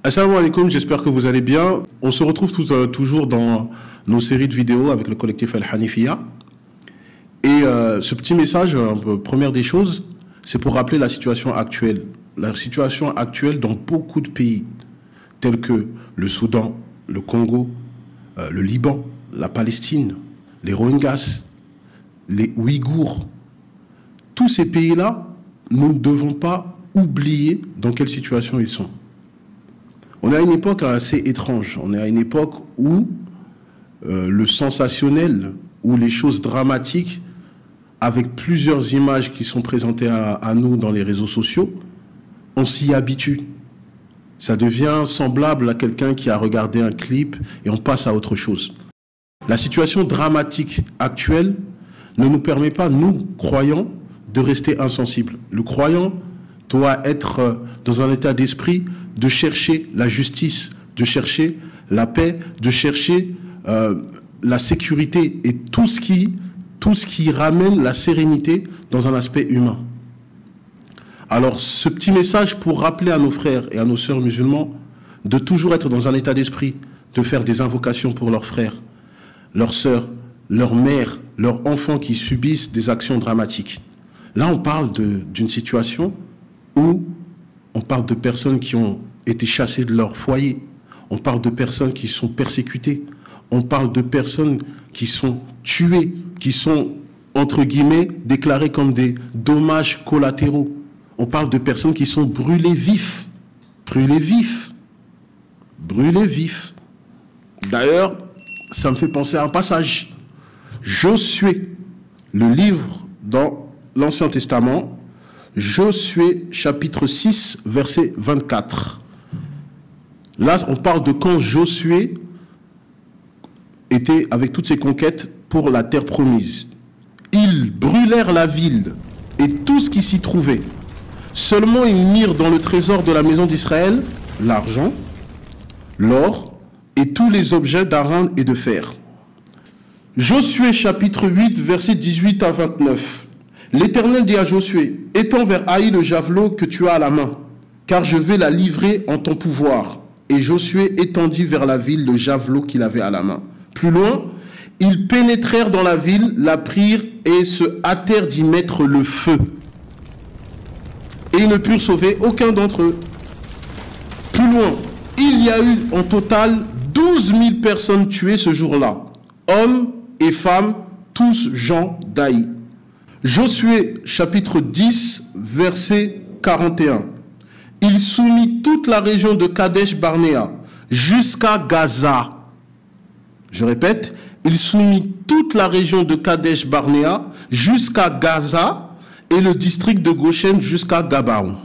Assalamu alaikum, j'espère que vous allez bien. On se retrouve toujours dans nos séries de vidéos avec le collectif Al-Hanifiya. Et ce petit message, première des choses, c'est pour rappeler la situation actuelle. La situation actuelle dans beaucoup de pays, tels que le Soudan, le Congo, le Liban, la Palestine, les Rohingyas, les Ouïghours. Tous ces pays-là, nous ne devons pas oublier dans quelle situation ils sont. On est à une époque assez étrange. On est à une époque où le sensationnel, où les choses dramatiques, avec plusieurs images qui sont présentées à nous dans les réseaux sociaux, on s'y habitue. Ça devient semblable à quelqu'un qui a regardé un clip et on passe à autre chose. La situation dramatique actuelle ne nous permet pas, nous, croyants, de rester insensibles. Le croyant doit être dans un état d'esprit de chercher la justice, de chercher la paix, de chercher la sécurité et tout ce qui ramène la sérénité dans un aspect humain. Alors, ce petit message pour rappeler à nos frères et à nos sœurs musulmans de toujours être dans un état d'esprit, de faire des invocations pour leurs frères, leurs sœurs, leurs mères, leurs enfants qui subissent des actions dramatiques. Là, on parle d'une situation où on parle de personnes qui ont été chassées de leur foyer, on parle de personnes qui sont persécutées, on parle de personnes qui sont tuées, qui sont, entre guillemets, déclarées comme des dommages collatéraux. On parle de personnes qui sont brûlées vifs. Brûlées vifs. Brûlées vifs. D'ailleurs, ça me fait penser à un passage. Josué, le livre dans l'Ancien Testament, Josué chapitre 6, verset 24. Là, on parle de quand Josué était avec toutes ses conquêtes pour la terre promise. Ils brûlèrent la ville et tout ce qui s'y trouvait. Seulement ils mirent dans le trésor de la maison d'Israël l'argent, l'or et tous les objets d'argent et de fer. Josué chapitre 8, verset 18 à 29. L'Éternel dit à Josué, « Étends vers Haï le javelot que tu as à la main, car je vais la livrer en ton pouvoir. » Et Josué étendit vers la ville le javelot qu'il avait à la main. Plus loin, ils pénétrèrent dans la ville, la prirent et se hâtèrent d'y mettre le feu. Et ils ne purent sauver aucun d'entre eux. Plus loin, il y a eu en total 12 000 personnes tuées ce jour-là, hommes et femmes, tous gens d'Haï. Josué chapitre 10, verset 41. Il soumit toute la région de Kadesh-Barnéa jusqu'à Gaza. Je répète, il soumit toute la région de Kadesh-Barnéa jusqu'à Gaza et le district de Goshen jusqu'à Gabaon.